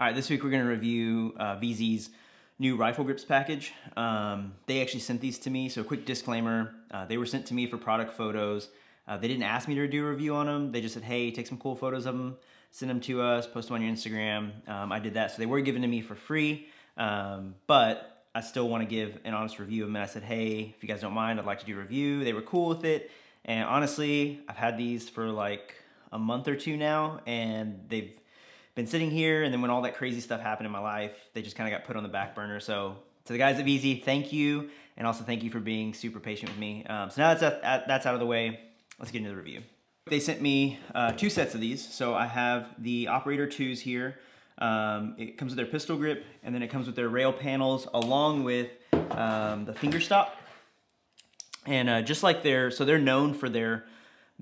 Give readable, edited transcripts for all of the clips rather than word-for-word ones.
All right, this week we're gonna review VZ's new rifle grips package. They actually sent these to me, so quick disclaimer, they were sent to me for product photos. They didn't ask me to do a review on them. They just said, hey, take some cool photos of them, send them to us, post them on your Instagram. I did that, so they were given to me for free, but I still wanna give an honest review of them. And I said, hey, if you guys don't mind, I'd like to do a review. They were cool with it, and honestly, I've had these for like a month or two now, and they've been sitting here, and then when all that crazy stuff happened in my life, they just kind of got put on the back burner. So to the guys at VZ, thank you, and also thank you for being super patient with me. So now that's out of the way, let's get into the review. They sent me 2 sets of these. So I have the Operator 2s here. It comes with their pistol grip, and then it comes with their rail panels along with the finger stop. And just like so they're known for their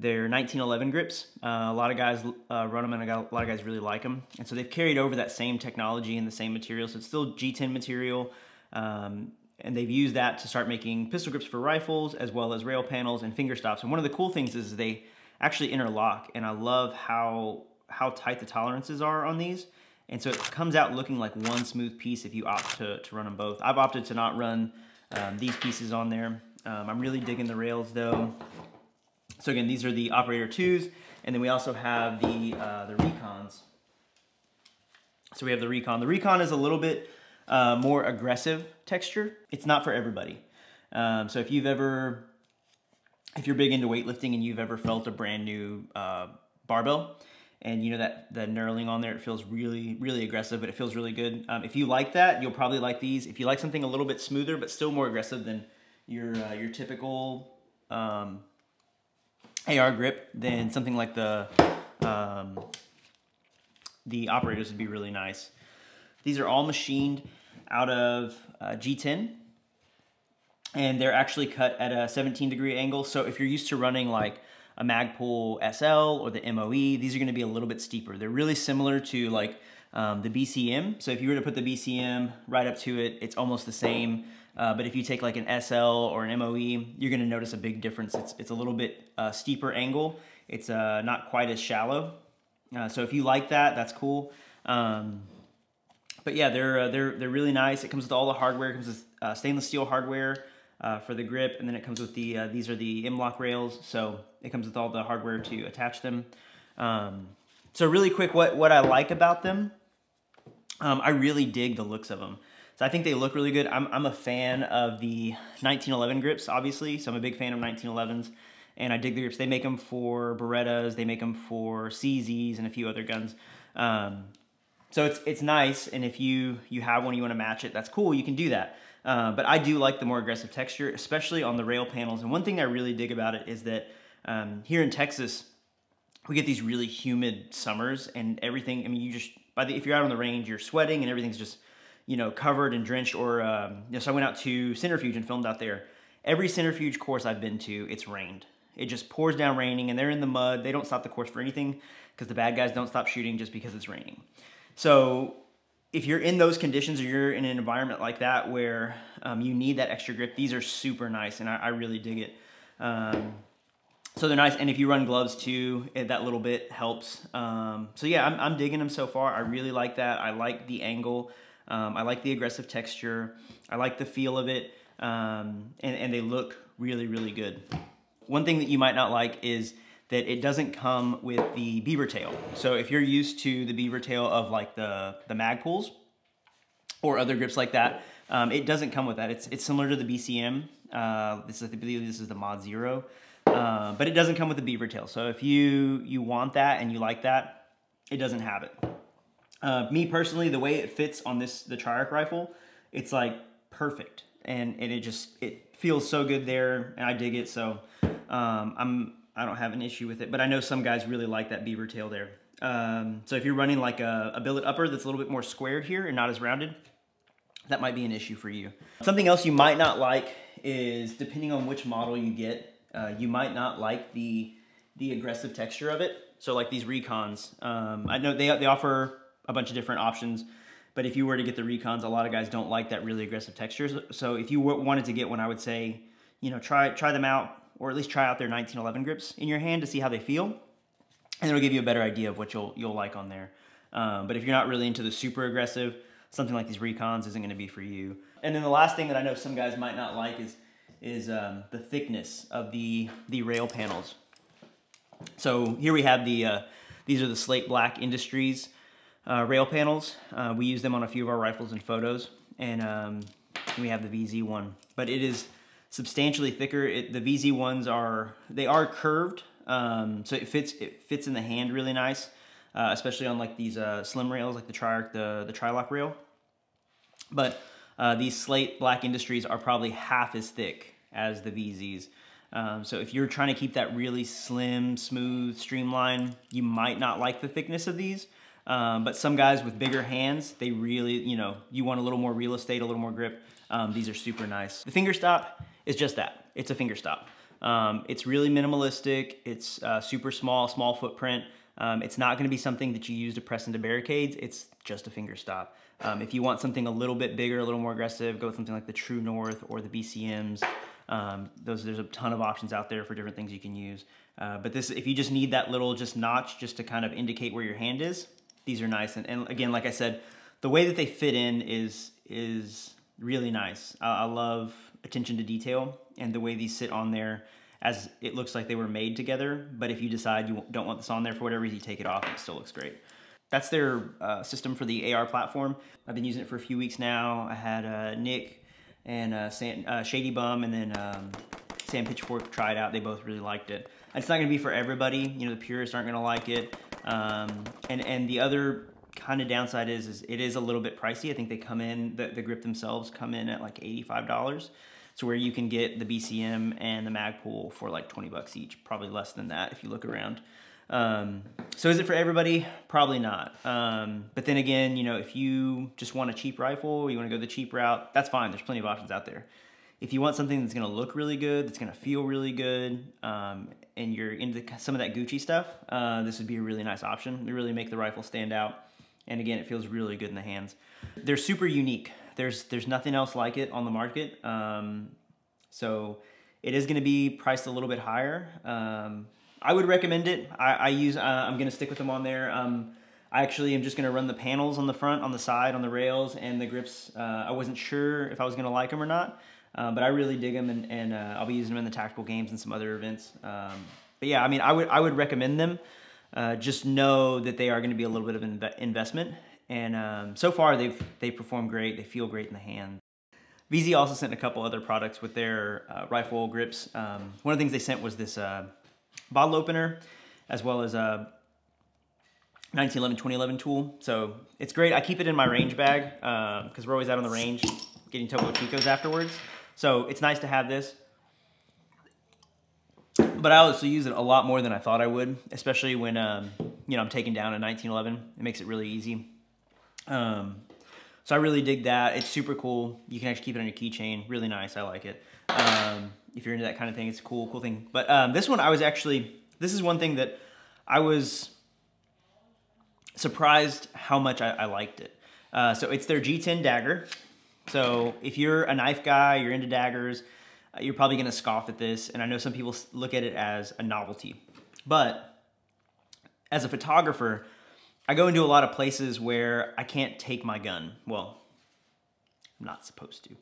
1911 grips. A lot of guys run them, and a lot of guys really like them. And so they've carried over that same technology and the same material. So it's still G10 material. And they've used that to start making pistol grips for rifles, as well as rail panels and finger stops. And one of the cool things is they actually interlock. And I love how tight the tolerances are on these. And so it comes out looking like one smooth piece if you opt to run them both. I've opted to not run these pieces on there. I'm really digging the rails though. So again, these are the Operator 2s, and then we also have the Recons. So we have the Recon. The Recon is a little bit more aggressive texture. It's not for everybody. So if you're big into weightlifting and you've ever felt a brand new barbell, and you know that the knurling on there, it feels really, really aggressive, but it feels really good. If you like that, you'll probably like these. If you like something a little bit smoother, but still more aggressive than your typical AR grip, then something like the Operators would be really nice. These are all machined out of G10, and they're actually cut at a 17-degree angle. So if you're used to running like a Magpul SL or the MOE, these are gonna be a little bit steeper. They're really similar to like the BCM. So if you were to put the BCM right up to it, it's almost the same. But if you take like an SL or an MOE, you're gonna notice a big difference. It's a little bit steeper angle. It's not quite as shallow. So if you like that, that's cool. But yeah, they're really nice. It comes with all the hardware. It comes with stainless steel hardware for the grip, and then it comes with these are the M-LOK rails. So it comes with all the hardware to attach them. So really quick, what I like about them, I really dig the looks of them. So I think they look really good. I'm a fan of the 1911 grips, obviously. So I'm a big fan of 1911s, and I dig the grips. They make them for Berettas, they make them for CZs, and a few other guns. So it's nice, and if you have one, you want to match it, that's cool, you can do that. But I do like the more aggressive texture, especially on the rail panels. And one thing I really dig about it is that here in Texas, we get these really humid summers, and everything, I mean, if you're out on the range, you're sweating, and everything's just, you know, covered and drenched. Or so I went out to Centrifuge and filmed out there. Every Centrifuge course I've been to, it's rained. It just pours down raining, and they're in the mud. They don't stop the course for anything, because the bad guys don't stop shooting just because it's raining. So if you're in those conditions, or you're in an environment like that where you need that extra grip, these are super nice, and I really dig it. So they're nice, and if you run gloves too, that little bit helps. So yeah, I'm digging them so far. I really like that. I like the angle. I like the aggressive texture. I like the feel of it, and they look really, really good. One thing that you might not like is that it doesn't come with the beaver tail. So if you're used to the beaver tail of like the Magpuls or other grips like that, it doesn't come with that. It's similar to the BCM. I believe this is the Mod 0, but it doesn't come with the beaver tail. So if you want that and you like that, it doesn't have it. Me personally, the way it fits on the TRIARC rifle, it's like perfect, and it feels so good there, and I dig it. So I don't have an issue with it, but I know some guys really like that beaver tail there. So if you're running like a billet upper that's a little bit more squared here and not as rounded, that might be an issue for you. Something else you might not like is, depending on which model you get, you might not like the aggressive texture of it. So like these Recons, I know they offer a bunch of different options, but if you were to get the Recons, a lot of guys don't like that really aggressive texture. So if you wanted to get one, I would say, you know, try them out, or at least try out their 1911 grips in your hand to see how they feel, and it'll give you a better idea of what you'll like on there. But if you're not really into the super aggressive, something like these Recons isn't going to be for you. And then the last thing that I know some guys might not like is the thickness of the rail panels. So here we have these are the Slate Black Industries rail panels. We use them on a few of our rifles and photos, and we have the VZ one, but it is substantially thicker. The VZ ones are curved, so it fits in the hand really nice, especially on like these slim rails like the TRIARC, the TRIARC rail. But these Slate Black Industries are probably half as thick as the VZs. So if you're trying to keep that really slim, smooth, streamlined, you might not like the thickness of these. But some guys with bigger hands, they really, you want a little more real estate, a little more grip. These are super nice. The finger stop is just that. It's a finger stop. It's really minimalistic. It's super small footprint. It's not going to be something that you use to press into barricades. It's just a finger stop. If you want something a little bit bigger, a little more aggressive, go with something like the True North or the BCMs. There's a ton of options out there for different things you can use. But this, if you just need that little notch just to kind of indicate where your hand is, these are nice. And again, like I said, the way that they fit in is really nice. I love attention to detail and the way these sit on there, as it looks like they were made together. But if you decide you don't want this on there for whatever reason, you take it off and it still looks great. That's their system for the AR platform. I've been using it for a few weeks now. I had Nick and Shady Bum and then Sam Pitchfork try it out. They both really liked it. It's not gonna be for everybody. The purists aren't gonna like it. And the other kind of downside is it is a little bit pricey. I think they come in, the grip themselves come in at like $85. So where you can get the BCM and the Magpul for like 20 bucks each, probably less than that if you look around. So is it for everybody? Probably not. But then again, if you just want a cheap rifle, you want to go the cheap route, that's fine. There's plenty of options out there. If you want something that's going to look really good, that's going to feel really good, and you're into some of that Gucci stuff, this would be a really nice option. They really make the rifle stand out. And again, it feels really good in the hands. They're super unique. There's nothing else like it on the market. So it is going to be priced a little bit higher. I would recommend it. I'm going to stick with them on there. I actually am just going to run the panels on the front, on the side, on the rails, and the grips. I wasn't sure if I was going to like them or not, but I really dig them, and I'll be using them in the tactical games and some other events. But yeah, I mean, I would recommend them. Just know that they are going to be a little bit of an investment, and so far they've performed great. They feel great in the hand. VZ also sent a couple other products with their rifle grips. One of the things they sent was this bottle opener, as well as a 1911 2011 tool. So it's great. I keep it in my range bag because we're always out on the range getting Topo Chicos afterwards. So it's nice to have this. But I also use it a lot more than I thought I would, especially when I'm taking down a 1911. It makes it really easy. So I really dig that. It's super cool. You can actually keep it on your keychain. Really nice. I like it. If you're into that kind of thing, it's a cool thing. But this one, this is one thing that I was surprised how much I liked it. So it's their G10 dagger. So if you're a knife guy, you're into daggers, you're probably gonna scoff at this. And I know some people look at it as a novelty. But as a photographer, I go into a lot of places where I can't take my gun. Well, I'm not supposed to.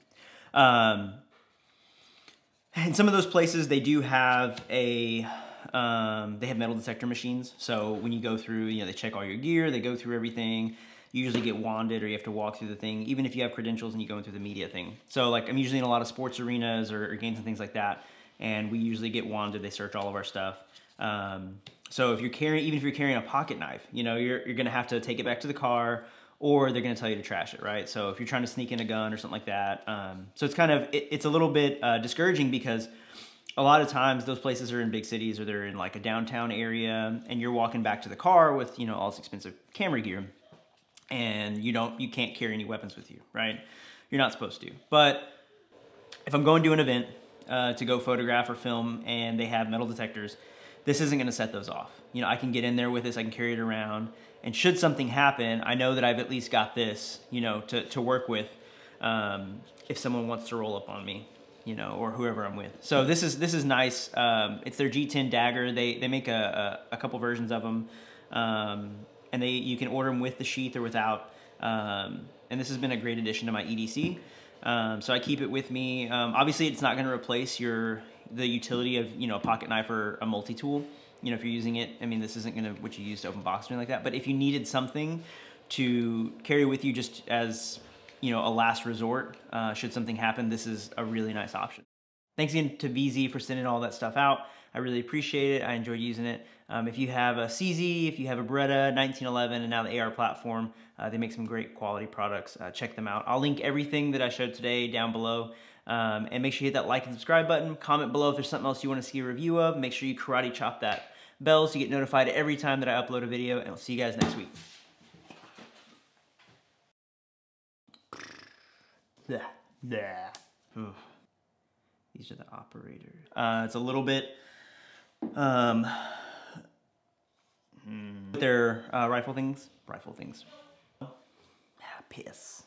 In some of those places, they do have they have metal detector machines. So when you go through, they check all your gear, they go through everything. You usually get wanded, or you have to walk through the thing, even if you have credentials and you go into the media thing. So like, I'm usually in a lot of sports arenas or games and things like that, and we usually get wanded. They search all of our stuff. So if you're even if you're carrying a pocket knife, you're gonna have to take it back to the car, or they're gonna tell you to trash it, right? So if you're trying to sneak in a gun or something like that, so it's kind of, it's a little bit discouraging, because a lot of times those places are in big cities, or they're in like a downtown area, and you're walking back to the car with, all this expensive camera gear, and you can't carry any weapons with you, right? You're not supposed to. But if I'm going to an event to go photograph or film, and they have metal detectors, this isn't gonna set those off. I can get in there with this, I can carry it around, and should something happen, I know that I've at least got this, to work with if someone wants to roll up on me, or whoever I'm with. So this is nice. It's their G10 dagger. They make a couple versions of them. and you can order them with the sheath or without. And this has been a great addition to my EDC. So I keep it with me. Obviously, it's not going to replace the utility of a pocket knife or a multi-tool. If you're using it, I mean, this isn't going to what you use to open box or anything like that. But if you needed something to carry with you just as a last resort, should something happen, this is a really nice option. Thanks again to VZ for sending all that stuff out. I really appreciate it. I enjoyed using it. If you have a CZ, if you have a Beretta 1911, and now the AR platform, they make some great quality products. Check them out. I'll link everything that I showed today down below. And make sure you hit that like and subscribe button. Comment below if there's something else you want to see a review of. Make sure you karate chop that bell so you get notified every time that I upload a video. And we'll see you guys next week. These are the operators. It's a little bit, they're rifle things. Piss.